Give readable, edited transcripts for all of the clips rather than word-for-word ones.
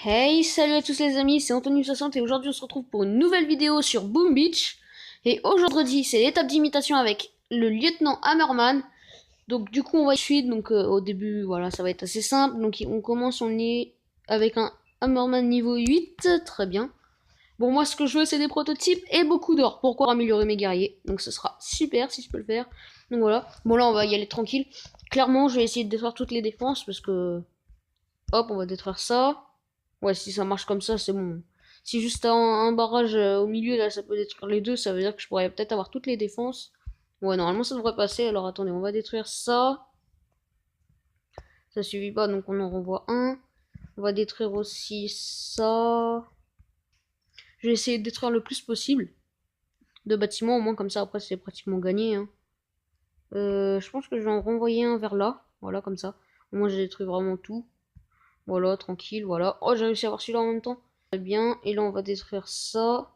Hey, salut à tous les amis, c'est Anthony60 et aujourd'hui on se retrouve pour une nouvelle vidéo sur Boom Beach. Et aujourd'hui c'est l'étape d'imitation avec le lieutenant Hammerman. Donc du coup on va suivre, donc au début voilà ça va être assez simple. Donc on commence, on est avec un Hammerman niveau 8, très bien. Bon moi ce que je veux c'est des prototypes et beaucoup d'or, pourquoi améliorer mes guerriers. Donc ce sera super si je peux le faire. Donc voilà, bon là on va y aller tranquille. Clairement je vais essayer de détruire toutes les défenses parce que... Hop, on va détruire ça. Ouais, si ça marche comme ça, c'est bon. Si juste un barrage au milieu, là, ça peut détruire les deux, ça veut dire que je pourrais peut-être avoir toutes les défenses. Ouais, normalement, ça devrait passer. Alors, attendez, on va détruire ça. Ça suffit pas, donc on en renvoie un. On va détruire aussi ça. Je vais essayer de détruire le plus possible de bâtiments, au moins comme ça, après, c'est pratiquement gagné. Hein. Je pense que je vais en renvoyer un vers là. Voilà, comme ça. Au moins, j'ai détruit vraiment tout. Voilà, tranquille, voilà. Oh, j'ai réussi à avoir celui-là en même temps. Très bien. Et là, on va détruire ça.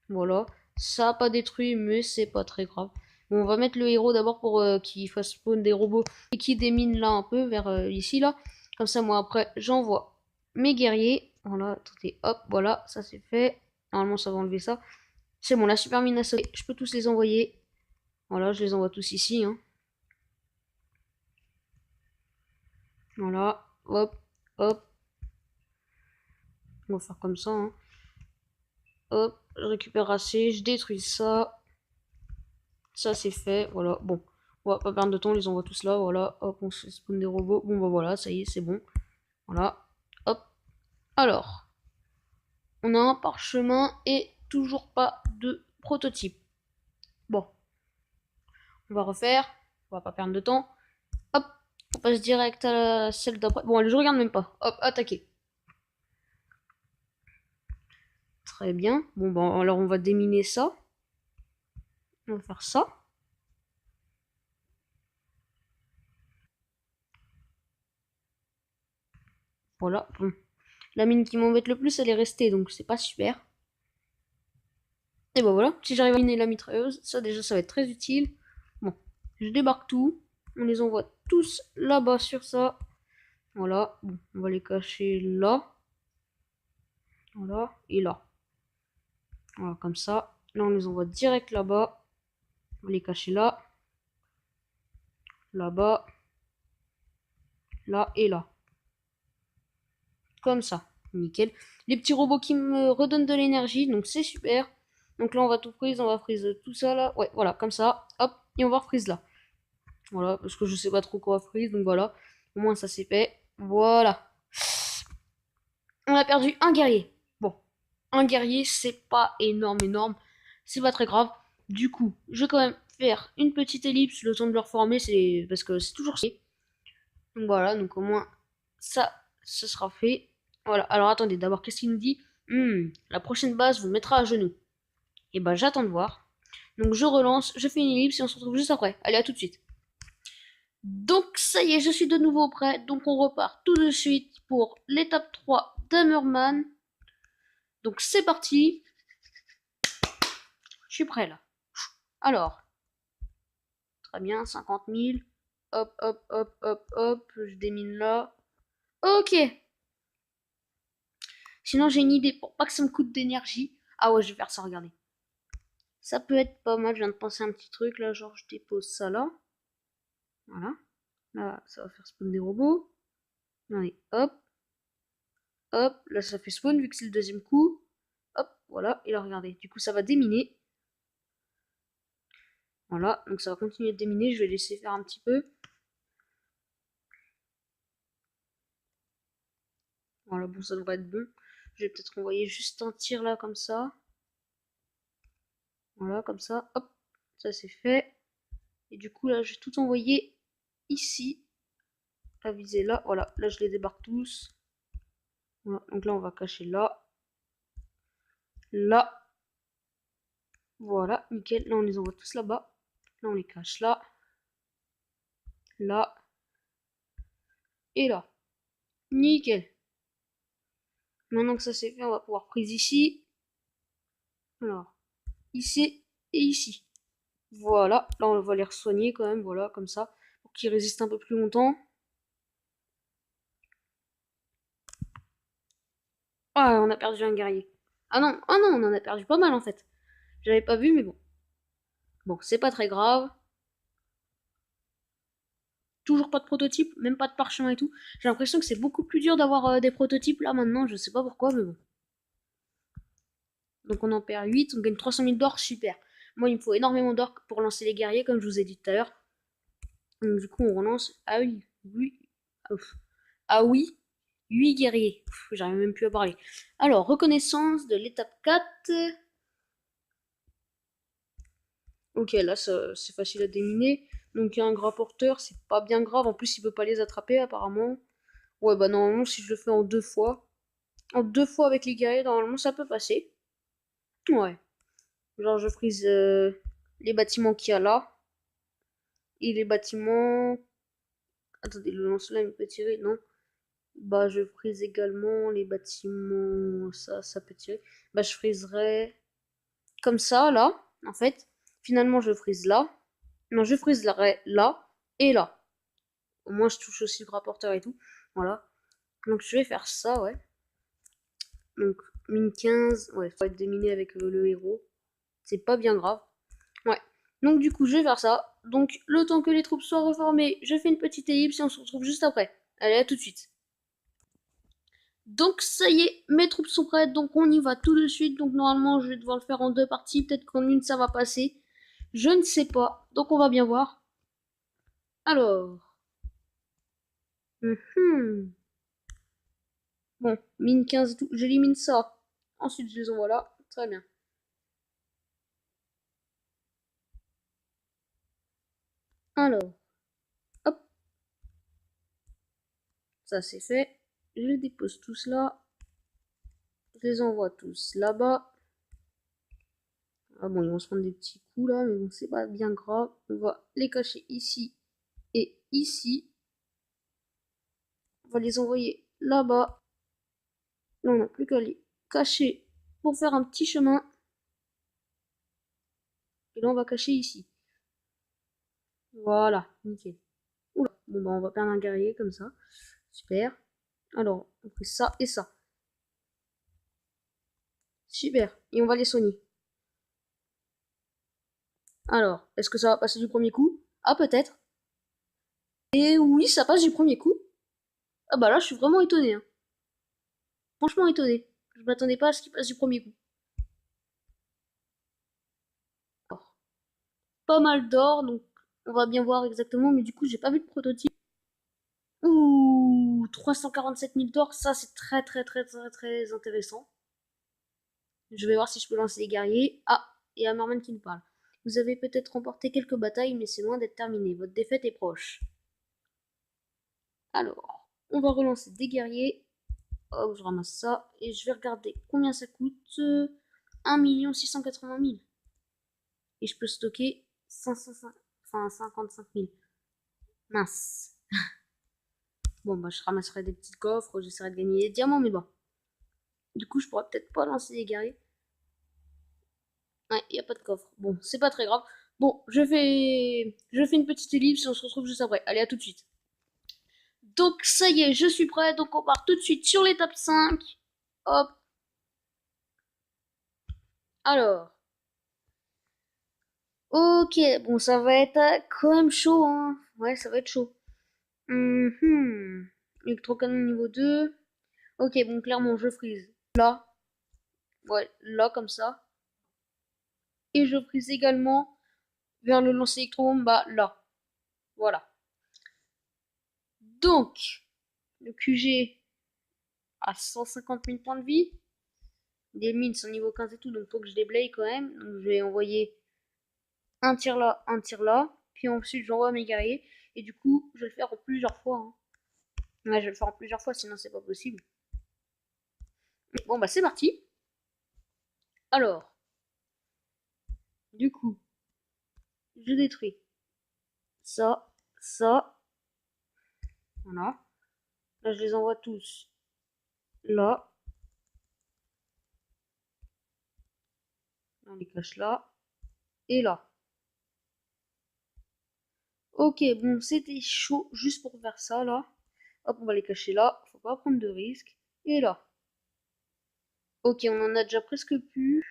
Voilà. Ça a pas détruit, mais c'est pas très grave. Bon, on va mettre le héros d'abord pour qu'il fasse spawn des robots et qui démine là un peu vers ici, là. Comme ça, moi, après, j'envoie mes guerriers. Voilà, attendez, hop, voilà, ça c'est fait. Normalement, ça va enlever ça. C'est bon, la super mine a sauté. Je peux tous les envoyer. Voilà, je les envoie tous ici. Hein. Voilà, hop, hop. On va faire comme ça. Hein. Hop, je récupère assez, je détruis ça. Ça c'est fait, voilà. Bon, on va pas perdre de temps, on les envoie tous là, voilà. Hop, on se spawn des robots. Bon bah voilà, ça y est, c'est bon. Voilà, hop. Alors, on a un parchemin et toujours pas de prototype. Bon, on va refaire, on va pas perdre de temps. Hop, on passe direct à celle d'après. Bon, allez, je regarde même pas. Hop, attaquer. Très bien. Bon, bah alors on va déminer ça. On va faire ça. Voilà. Bon. La mine qui m'embête le plus, elle est restée, donc c'est pas super. Et bah voilà, si j'arrive à miner la mitrailleuse, ça déjà ça va être très utile. Bon, je débarque tout, on les envoie tous là-bas sur ça. Voilà, bon, on va les cacher là. Voilà, et là. Voilà, comme ça. Là, on les envoie direct là-bas. On va les cacher là. Là-bas. Là et là. Comme ça. Nickel. Les petits robots qui me redonnent de l'énergie, donc c'est super. Donc là, on va tout freeze, on va freeze tout ça là. Ouais, voilà, comme ça. Hop, et on va freeze là. Voilà, parce que je sais pas trop quoi freeze, donc voilà. Au moins, ça c'est fait. Voilà. On a perdu un guerrier. Bon, un guerrier, c'est pas énorme. C'est pas très grave. Du coup, je vais quand même faire une petite ellipse, le temps de le reformer, c'est parce que c'est toujours fait. Donc voilà, donc au moins, ça, ce sera fait. Voilà, alors attendez, d'abord, qu'est-ce qu'il nous dit? La prochaine base vous mettra à genoux. Et ben, j'attends de voir. Donc je relance, je fais une ellipse et on se retrouve juste après. Allez, à tout de suite. Donc ça y est, je suis de nouveau prêt. Donc on repart tout de suite pour l'étape 3 d'Hammerman. Donc c'est parti. Je suis prêt là. Alors, très bien, 50 000. Hop, hop, hop, hop, hop. Je démine là. Ok. Sinon j'ai une idée pour pas que ça me coûte d'énergie. Ah ouais, je vais faire ça, regardez. Ça peut être pas mal, je viens de penser à un petit truc là, genre je dépose ça là. Voilà. Là, ça va faire spawn des robots. Allez, hop. Hop, là ça fait spawn vu que c'est le deuxième coup. Hop, voilà, et là regardez, du coup ça va déminer. Voilà, donc ça va continuer de déminer, je vais laisser faire un petit peu. Voilà, bon ça devrait être bon. Je vais peut-être envoyer juste un tir là comme ça. Voilà, comme ça, hop, ça c'est fait. Et du coup là je vais tout envoyer ici. À viser là, voilà, là je les débarque tous. Voilà, donc là on va cacher là. Là. Voilà, nickel. Là on les envoie tous là-bas. Là on les cache là. Là. Et là. Nickel. Maintenant que ça c'est fait, on va pouvoir prise ici. Alors, ici et ici. Voilà, là on va les soigner quand même, voilà, comme ça, pour qu'ils résistent un peu plus longtemps. Ah, on a perdu un guerrier. Ah non, on en a perdu pas mal en fait. J'avais pas vu, mais bon. Bon, c'est pas très grave. Toujours pas de prototype, même pas de parchemin et tout. J'ai l'impression que c'est beaucoup plus dur d'avoir des prototypes là maintenant, je sais pas pourquoi, mais bon. Donc on en perd 8, on gagne 300 000 d'or, super. Moi, il me faut énormément d'or pour lancer les guerriers, comme je vous ai dit tout à l'heure. Donc du coup, on relance. Ah oui, oui. Ah oui, 8 guerriers. J'arrive même plus à parler. Alors, reconnaissance de l'étape 4. Ok, là, c'est facile à déminer. Donc, il y a un gras porteur, c'est pas bien grave. En plus, il peut pas les attraper, apparemment. Ouais, bah, normalement, si je le fais en deux fois avec les guerriers, normalement, ça peut passer. Ouais. Genre, je frise les bâtiments qu'il y a là. Et les bâtiments. Attendez, le lance-flamme, il peut tirer, non? Bah, je frise également les bâtiments. Ça peut tirer. Bah, je friserai comme ça, là, en fait. Finalement, je frise là. Non, je friserai là et là. Au moins, je touche aussi le rapporteur et tout. Voilà. Donc, je vais faire ça, ouais. Donc, mine 15. Ouais, faut être déminé avec le héros. C'est pas bien grave. Ouais. Donc, du coup, je vais faire ça. Donc, le temps que les troupes soient reformées, je fais une petite ellipse et on se retrouve juste après. Allez, à tout de suite. Donc ça y est, mes troupes sont prêtes, donc on y va tout de suite. Donc normalement je vais devoir le faire en deux parties, peut-être qu'en une ça va passer. Je ne sais pas, donc on va bien voir. Alors, bon, mine 15 et tout, j'élimine ça. Ensuite je les envoie là, très bien. Alors, hop, ça c'est fait. Je les dépose tous là. Je les envoie tous là-bas. Ah bon, ils vont se prendre des petits coups là, mais bon, c'est pas bien grave. On va les cacher ici et ici. On va les envoyer là-bas. Là, on n'a plus qu'à les cacher pour faire un petit chemin. Et là, on va cacher ici. Voilà, nickel. Oula, bon bah on va perdre un guerrier comme ça. Super. Alors, on fait ça et ça. Super. Et on va les soigner. Alors, est-ce que ça va passer du premier coup? Ah, peut-être. Et oui, ça passe du premier coup. Ah bah là, je suis vraiment étonné, hein. Franchement étonné. Je m'attendais pas à ce qu'il passe du premier coup. Alors, pas mal d'or, donc on va bien voir exactement, mais du coup, j'ai pas vu de prototype. Ouh, 347 000 d'or, ça c'est très très très très très intéressant. Je vais voir si je peux lancer les guerriers. Ah, et Hammerman qui nous parle. Vous avez peut-être remporté quelques batailles, mais c'est loin d'être terminé. Votre défaite est proche. Alors, on va relancer des guerriers. Hop, je ramasse ça. Et je vais regarder combien ça coûte. 1 680 000. Et je peux stocker 505, enfin 55 000. Mince. Bon, bah, je ramasserai des petits coffres. J'essaierai de gagner des diamants, mais bon. Du coup, je pourrais peut-être pas lancer les guerriers. Ouais, il n'y a pas de coffre. Bon, c'est pas très grave. Bon, je fais une petite ellipse et on se retrouve juste après. Allez, à tout de suite. Donc, ça y est, je suis prêt. Donc, on part tout de suite sur l'étape 5. Hop. Alors. Ok, bon, ça va être quand même chaud, hein. Ouais, ça va être chaud. Électrocanon niveau 2. Ok, bon, clairement, je frise. Là. Ouais, là, comme ça. Et je frise également vers le lancer électrobombe, bah, là. Voilà. Donc, le QG à 150 000 points de vie. Les mines sont niveau 15 et tout, donc faut que je déblaye quand même. Donc je vais envoyer un tir là. Puis ensuite j'envoie mes guerriers. Et du coup, je vais le faire en plusieurs fois, hein. Ouais, je vais le faire en plusieurs fois, sinon c'est pas possible. Bon bah c'est parti. Alors, du coup, je détruis ça, ça. Voilà. Là je les envoie tous là. On les cache là. Et là. Ok, bon, c'était chaud juste pour faire ça là. Hop, on va les cacher là. Faut pas prendre de risques. Et là. Ok, on en a déjà presque plus.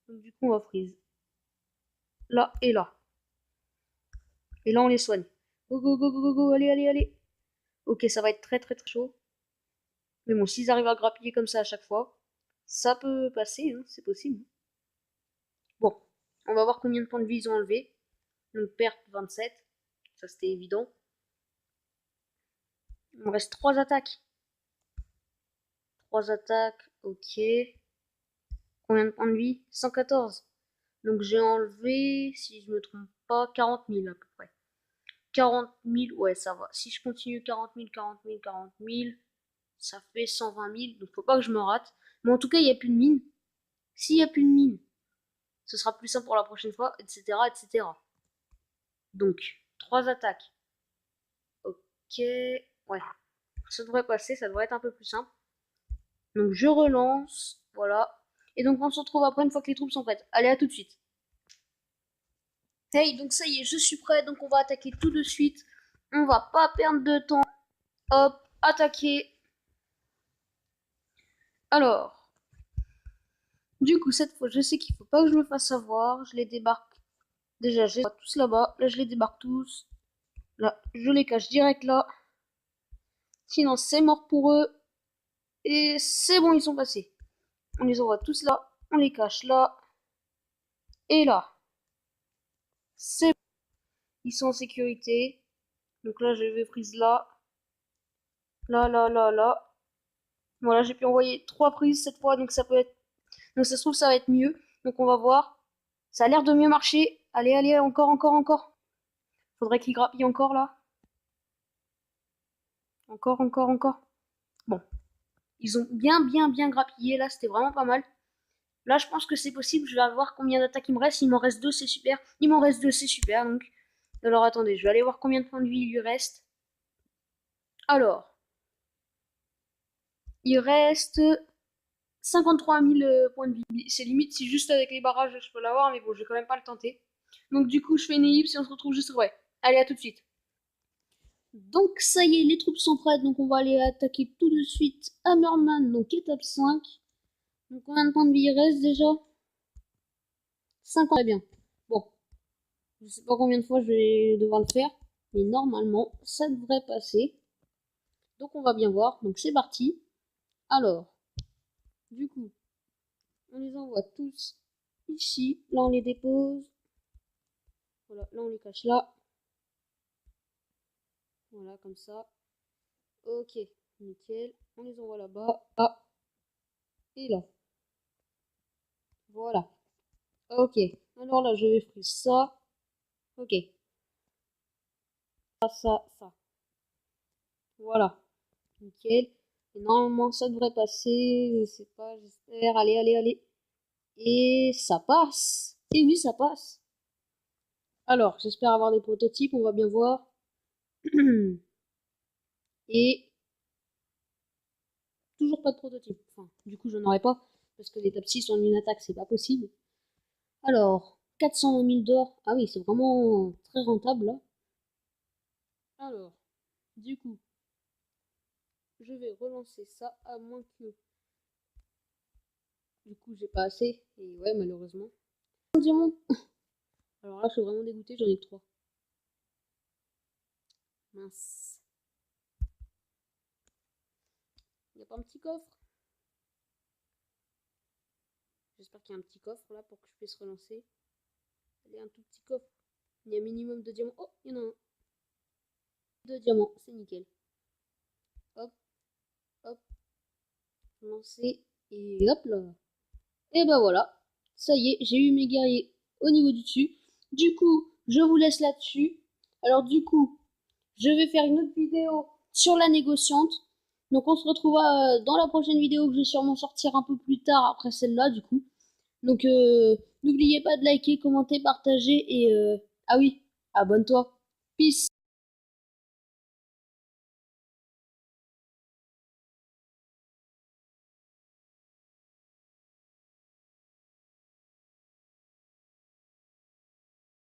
Donc du coup, on va freeze. Là et là. Et là, on les soigne. Go, go, go, go, go, go, allez, allez, allez. Ok, ça va être très, très, très chaud. Mais bon, s'ils arrivent à grappiller comme ça à chaque fois, ça peut passer, hein, c'est possible. Bon, on va voir combien de points de vie ils ont enlevé. Donc, perte 27. Ça, c'était évident. Il me reste 3 attaques. 3 attaques, ok. Combien de points de vie? 114. Donc, j'ai enlevé, si je me trompe pas, 40 000 à peu près. 40 000, ouais, ça va. Si je continue 40 000, 40 000, 40 000, ça fait 120 000. Donc, faut pas que je me rate. Mais en tout cas, il n'y a plus de mine. S'il n'y a plus de mine, ce sera plus simple pour la prochaine fois, etc., etc. Donc, 3 attaques. Ok, ouais. Ça devrait passer, ça devrait être un peu plus simple. Donc, je relance, voilà. Et donc, on se retrouve après une fois que les troupes sont prêtes. Allez, à tout de suite. Hey, donc ça y est, je suis prêt, donc on va attaquer tout de suite. On va pas perdre de temps. Hop, attaquer. Alors, du coup, cette fois, je sais qu'il faut pas que je me fasse avoir. Je les débarque. Déjà, je les vois tous là-bas. Là, je les débarque tous. Là, je les cache direct là. Sinon, c'est mort pour eux. Et c'est bon, ils sont passés. On les envoie tous là. On les cache là. Et là. C'est bon. Ils sont en sécurité. Donc là, je vais freeze là. Là, là, là, là. Voilà, j'ai pu envoyer 3 prises cette fois. Donc ça peut être. Donc ça se trouve, ça va être mieux. Donc on va voir. Ça a l'air de mieux marcher. Allez, allez, encore, encore, encore. Faudrait qu'il grappille encore là. Encore, encore, encore. Bon. Ils ont bien, bien, bien grappillé là. C'était vraiment pas mal. Là, je pense que c'est possible. Je vais voir combien d'attaques il me reste. Il m'en reste 2, c'est super. Il m'en reste 2, c'est super. Donc, alors attendez, je vais aller voir combien de points de vie il lui reste. Alors, il reste 53 000 points de vie. C'est limite si juste avec les barrages je peux l'avoir, mais bon, je vais quand même pas le tenter. Donc, du coup, je fais une ellipse et on se retrouve juste. Ouais, allez, à tout de suite. Donc, ça y est, les troupes sont prêtes. Donc, on va aller attaquer tout de suite Hammerman, donc étape 5. Donc, combien de points de vie il reste déjà? 50. Très bien. Bon, je sais pas combien de fois je vais devoir le faire, mais normalement, ça devrait passer. Donc, on va bien voir. Donc, c'est parti. Alors, du coup, on les envoie tous ici. Là, on les dépose. Voilà, là, on les cache là. Voilà, comme ça. Ok, nickel. On les envoie là-bas. Ah, et là. Voilà. Ok. Alors là, je vais freeze ça. Ok. Ça. Voilà. Nickel. Et normalement, ça devrait passer. Je sais pas, j'espère. Allez, allez, allez. Et ça passe. Et oui, ça passe. Alors, j'espère avoir des prototypes, on va bien voir. Et toujours pas de prototype. Enfin, du coup, je n'en aurai pas. Parce que les top 6 en une attaque, c'est pas possible. Alors, 400 000 d'or. Ah oui, c'est vraiment très rentable là. Alors, du coup, je vais relancer ça à moins que. Du coup, j'ai pas assez. Et ouais, malheureusement. Un diamant. Alors là, je suis vraiment dégoûté, j'en ai que 3. Mince. Il n'y a pas un petit coffre? J'espère qu'il y a un petit coffre là pour que je puisse relancer. Allez, un tout petit coffre. Il y a un minimum de diamants. Oh, il y en a un. 2 diamants, c'est nickel. Hop, hop, lancer. Et hop là. Et ben voilà. Ça y est, j'ai eu mes guerriers au niveau du dessus. Du coup, je vous laisse là-dessus. Alors du coup, je vais faire une autre vidéo sur la négociante. Donc on se retrouvera dans la prochaine vidéo que je vais sûrement sortir un peu plus tard après celle-là du coup. Donc n'oubliez pas de liker, commenter, partager et ah oui, abonne-toi. Peace.